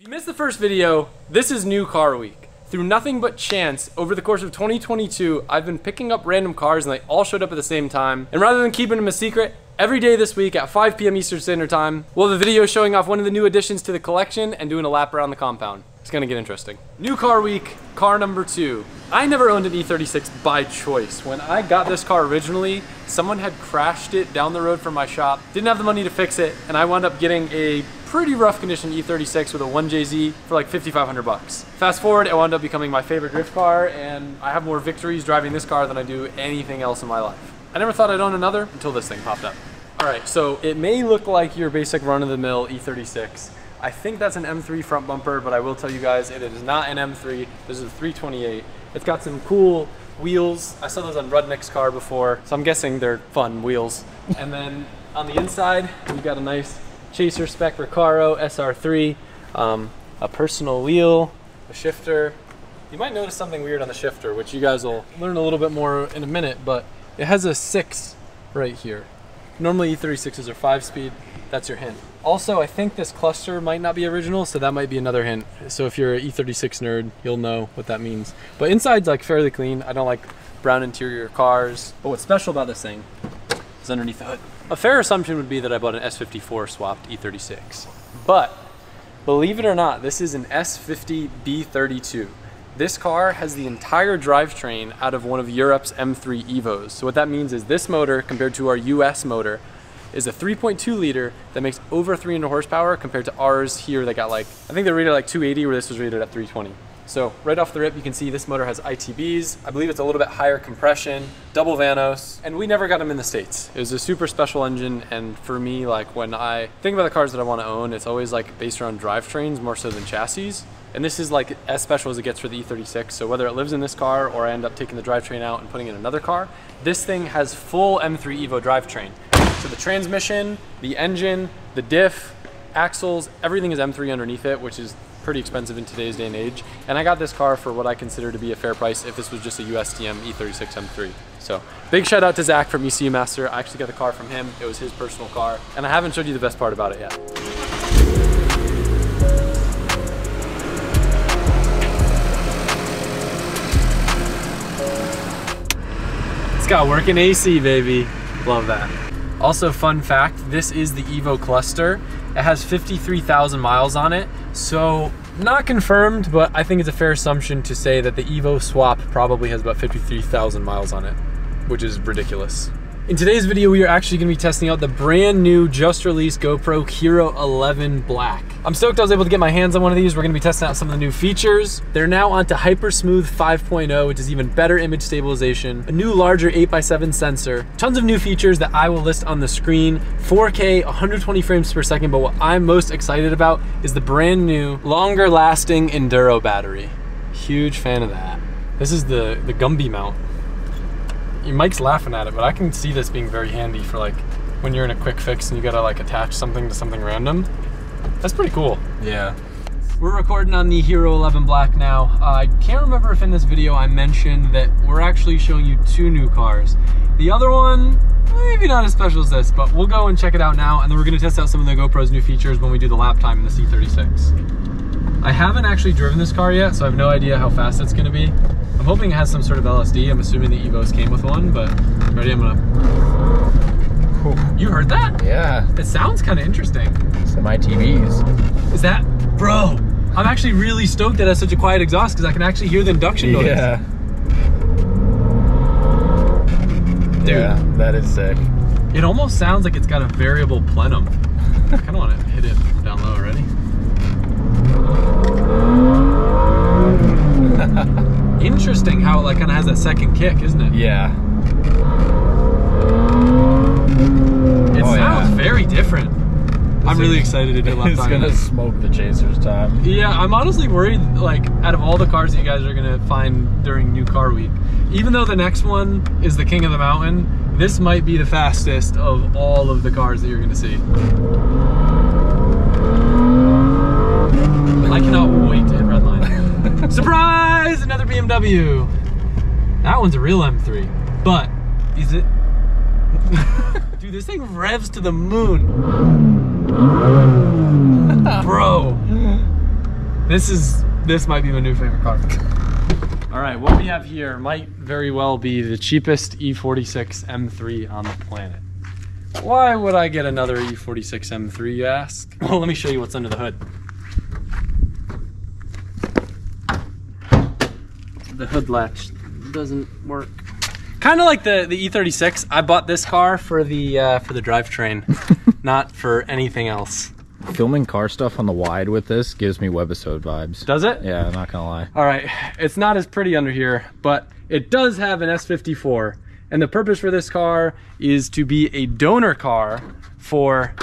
you missed the first video, this is new car week. Through nothing but chance, over the course of 2022, I've been picking up random cars and they all showed up at the same time. And rather than keeping them a secret, every day this week at 5 p.m. Eastern Standard Time, we'll have a video showing off one of the new additions to the collection and doing a lap around the compound. It's gonna get interesting. New car week, car number 2. I never owned an E36 by choice. When I got this car originally, someone had crashed it down the road from my shop, didn't have the money to fix it, and I wound up getting a pretty rough condition E36 with a 1JZ for like 5,500 bucks. Fast forward, it wound up becoming my favorite drift car, and I have more victories driving this car than I do anything else in my life. I never thought I'd own another until this thing popped up. All right, so it may look like your basic run-of-the-mill E36. I think that's an M3 front bumper, but I will tell you guys it is not an M3. This is a 328. It's got some cool wheels. I saw those on Rudnick's car before, so I'm guessing they're fun wheels. And then on the inside, we've got a nice Chaser spec Recaro SR3, a personal wheel, a shifter. You might notice something weird on the shifter, which you guys will learn a little bit more in a minute, but it has a 6 right here. Normally E36s are 5-speed, that's your hint. Also, I think this cluster might not be original, so that might be another hint. So if you're an E36 nerd, you'll know what that means. But inside's like fairly clean. I don't like brown interior cars. But what's special about this thing is underneath the hood. A fair assumption would be that I bought an S54 swapped E36. But believe it or not, this is an S50 B32. This car has the entire drivetrain out of one of Europe's M3 Evos. So what that means is this motor, compared to our US motor, is a 3.2 liter that makes over 300 horsepower compared to ours here that got like, I think they're rated at like 280 where this was rated at 320. So right off the rip, you can see this motor has ITBs. I believe it's a little bit higher compression, double Vanos, and we never got them in the States. It was a super special engine, and for me, like when I think about the cars that I want to own, it's always like based around drivetrains more so than chassis. And this is like as special as it gets for the E36. So whether it lives in this car or I end up taking the drivetrain out and putting it in another car, this thing has full M3 Evo drivetrain. So the transmission, the engine, the diff, axles, everything is M3 underneath it, which is pretty expensive in today's day and age. And I got this car for what I consider to be a fair price if this was just a USDM E36 M3. So big shout out to Zach from ECU Master. I actually got the car from him. It was his personal car. And I haven't showed you the best part about it yet. It's got working AC, baby. Love that. Also, fun fact, this is the Evo cluster. It has 53,000 miles on it. So not confirmed, but I think it's a fair assumption to say that the Evo swap probably has about 53,000 miles on it, which is ridiculous. In today's video, we are actually gonna be testing out the brand new, just released GoPro Hero 11 Black. I'm stoked I was able to get my hands on one of these. We're gonna be testing out some of the new features. They're now onto Hypersmooth 5.0, which is even better image stabilization, a new larger 8x7 sensor, tons of new features that I will list on the screen, 4K, 120 frames per second, but what I'm most excited about is the brand new, longer lasting Enduro battery. Huge fan of that. This is the Gumby mount. Mike's laughing at it, but I can see this being very handy for like when you're in a quick fix and you gotta like attach something to something random. That's pretty cool. Yeah. We're recording on the Hero 11 Black now. I can't remember if in this video I mentioned that we're actually showing you 2 new cars. The other one, maybe not as special as this, but we'll go and check it out now, and then we're gonna test out some of the GoPro's new features when we do the lap time in the C36. I haven't actually driven this car yet, so I have no idea how fast it's gonna be. I'm hoping it has some sort of LSD. I'm assuming the Evos came with one, but ready, I'm gonna... You heard that? Yeah. It sounds kind of interesting. Some ITBs. Is that... Bro, I'm actually really stoked that it has such a quiet exhaust because I can actually hear the induction noise. Yeah. Dude. Yeah, that is sick. It almost sounds like it's got a variable plenum. I kind of want to hit it from down low already. Interesting how it like kind of has that second kick, isn't it? Yeah. It sounds very different. I'm really excited to do lap time. It's gonna smoke the Chaser's time. Yeah, I'm honestly worried, like, out of all the cars that you guys are gonna find during New Car Week, even though the next one is the King of the Mountain, this might be the fastest of all of the cars that you're gonna see. I cannot wait to hit redline. Surprise! Another BMW. That one's a real M3, but is it? Dude, this thing revs to the moon. Bro. This might be my new favorite car. All right, what we have here might very well be the cheapest E46 M3 on the planet. Why would I get another E46 M3, you ask? Well, let me show you what's under the hood. The hood latch doesn't work. Kind of like the E36. I bought this car for the drivetrain, not for anything else. Filming car stuff on the wide with this gives me webisode vibes. Does it? Yeah, I'm not gonna lie. All right, it's not as pretty under here, but it does have an S54. And the purpose for this car is to be a donor car for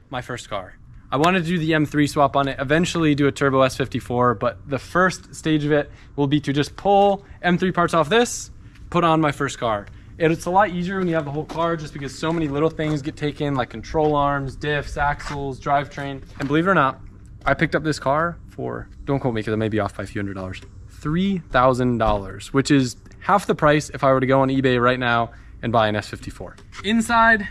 my first car. I wanted to do the M3 swap on it, eventually do a turbo S54, but the first stage of it will be to just pull M3 parts off this, put on my first car. It's a lot easier when you have the whole car just because so many little things get taken, like control arms, diffs, axles, drivetrain. And believe it or not, I picked up this car for, don't quote me because I may be off by a few $100s, $3,000, which is half the price if I were to go on eBay right now and buy an S54. Inside,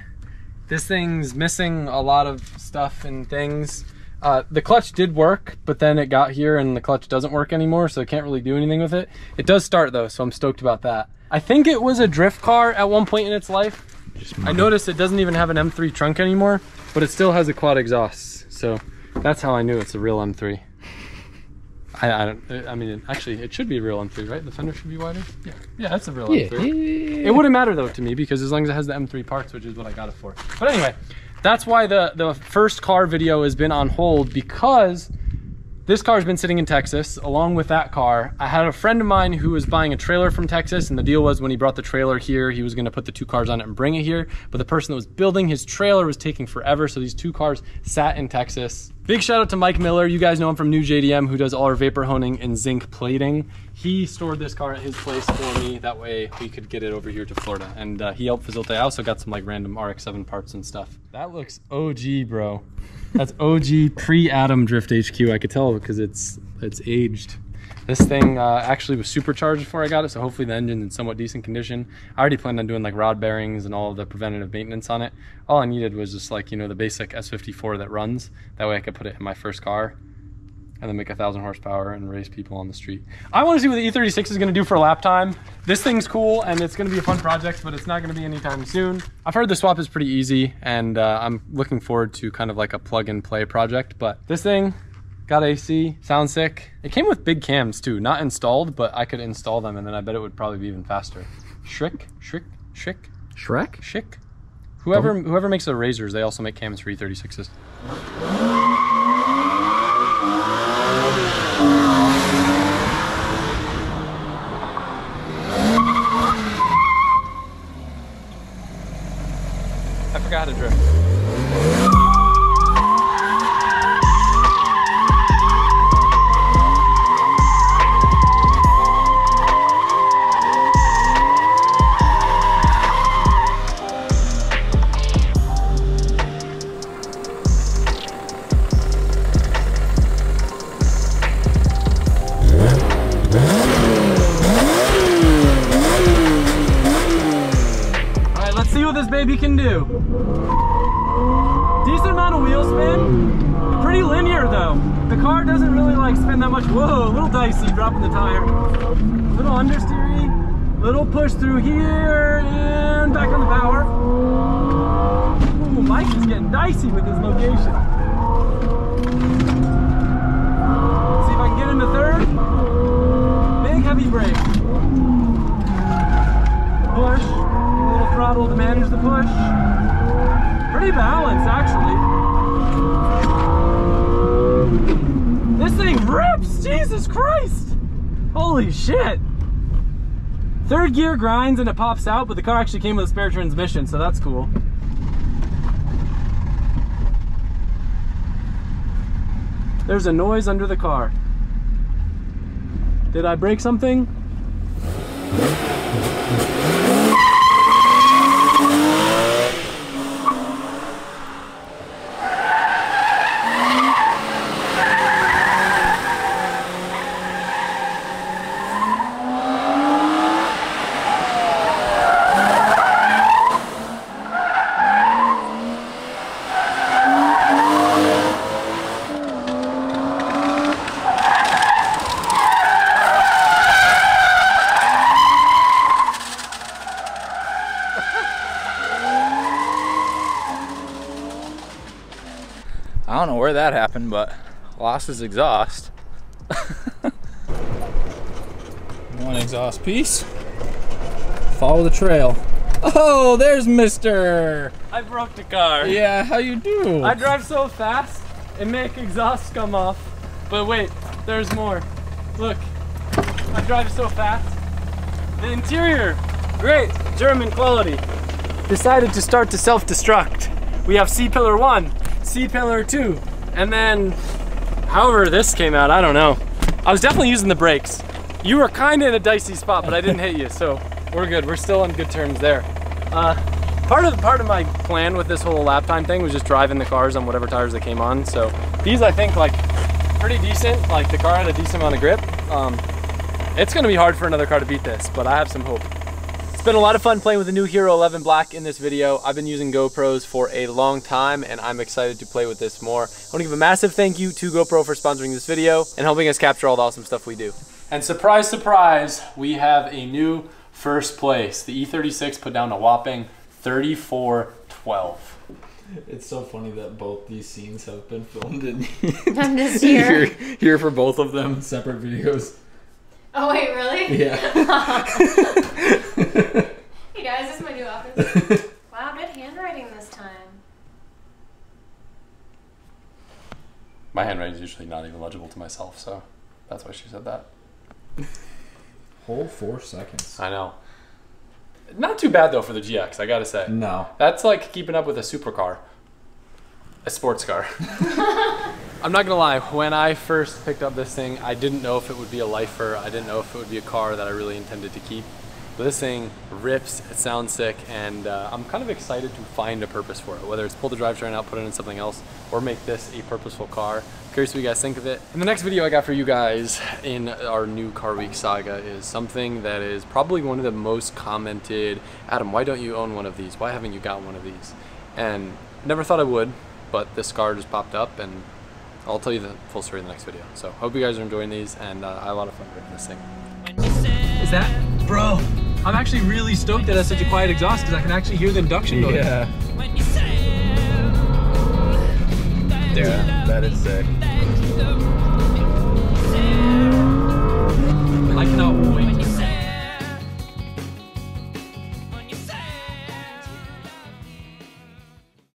this thing's missing a lot of stuff and things. The clutch did work, but then it got here and the clutch doesn't work anymore, so I can't really do anything with it. It does start though, so I'm stoked about that. I think it was a drift car at one point in its life. I noticed it doesn't even have an M3 trunk anymore, but it still has a quad exhaust. So that's how I knew it's a real M3. I mean, actually, it should be a real M3, right? The fender should be wider. Yeah, that's a real M3. It wouldn't matter though to me because as long as it has the M3 parts, which is what I got it for. But anyway, that's why the first car video has been on hold, because this car's been sitting in Texas along with that car. I had a friend of mine who was buying a trailer from Texas, and the deal was when he brought the trailer here, he was gonna put the two cars on it and bring it here. But the person that was building his trailer was taking forever, so these two cars sat in Texas. Big shout out to Mike Miller. You guys know him from New JDM, who does all our vapor honing and zinc plating. He stored this car at his place for me. That way we could get it over here to Florida. And he helped facilitate. I also got some like random RX-7 parts and stuff. That looks OG, bro. That's OG pre-Atom Drift HQ. I could tell because it's aged. This thing actually was supercharged before I got it, so hopefully the engine's in somewhat decent condition. I already planned on doing like rod bearings and all of the preventative maintenance on it. All I needed was just like, you know, the basic S54 that runs. That way I could put it in my first car and then make 1,000 horsepower and race people on the street. I want to see what the E36 is going to do for a lap time. This thing's cool and it's going to be a fun project, but it's not going to be anytime soon. I've heard the swap is pretty easy, and I'm looking forward to kind of like a plug and play project. But this thing got AC, sounds sick. It came with big cams too, not installed, but I could install them and then I bet it would probably be even faster. Shrek? Whoever makes the Razors, they also make cams for E36s. I forgot how to drift. This baby can do. Decent amount of wheel spin. Pretty linear though. The car doesn't really like spin that much. Whoa, a little dicey dropping the tire. Little understeery, little push through here and back on the power. Ooh, Mike is getting dicey with his location. Let's see if I can get into third. Big heavy brake. Push. Throttle to manage the push. Pretty balanced actually. This thing rips! Jesus Christ! Holy shit! Third gear grinds and it pops out, but the car actually came with a spare transmission, so that's cool. There's a noise under the car. Did I break something? where that happened, but lost his exhaust. One exhaust piece. Follow the trail. Oh, there's Mister. I broke the car. Yeah, how you do? I drive so fast and make exhaust come off. But wait, there's more. Look, I drive so fast. The interior, great, German quality. Decided to start to self-destruct. We have C-pillar 1, C-pillar 2, and then however this came out, I don't know. I was definitely using the brakes. You were kind of in a dicey spot, but I didn't hit you, so we're good. We're still on good terms there. Part of my plan with this whole lap time thing was just driving the cars on whatever tires they came on. So these, I think, like pretty decent. Like the car had a decent amount of grip. It's gonna be hard for another car to beat this, but I have some hope. It's been a lot of fun playing with the new Hero 11 Black in this video. I've been using GoPros for a long time and I'm excited to play with this more. I want to give a massive thank you to GoPro for sponsoring this video and helping us capture all the awesome stuff we do. And surprise, surprise, we have a new first place. The E36 put down a whopping 34-12. It's so funny that both these scenes have been filmed in this year. here for both of them, separate videos. Oh wait, really? Yeah. Hey guys, this is my new office. Wow, good handwriting this time. My handwriting is usually not even legible to myself, so that's why she said that. Whole 4 seconds. I know. Not too bad though for the GX, I gotta say. No. That's like keeping up with a supercar. A sports car. I'm not gonna lie, when I first picked up this thing, I didn't know if it would be a lifer. I didn't know if it would be a car that I really intended to keep. But this thing rips, it sounds sick, and I'm kind of excited to find a purpose for it. Whether it's pull the drivetrain out, put it in something else, or make this a purposeful car. Curious what you guys think of it. And the next video I got for you guys in our new Car Week saga is something that is probably one of the most commented, Adam, why don't you own one of these? Why haven't you got one of these? And never thought I would, but this car just popped up and I'll tell you the full story in the next video. So hope you guys are enjoying these and I had a lot of fun with this thing. Is that? Bro, I'm actually really stoked that it has such a quiet exhaust because I can actually hear the induction noise. Yeah. Yeah, that is sick.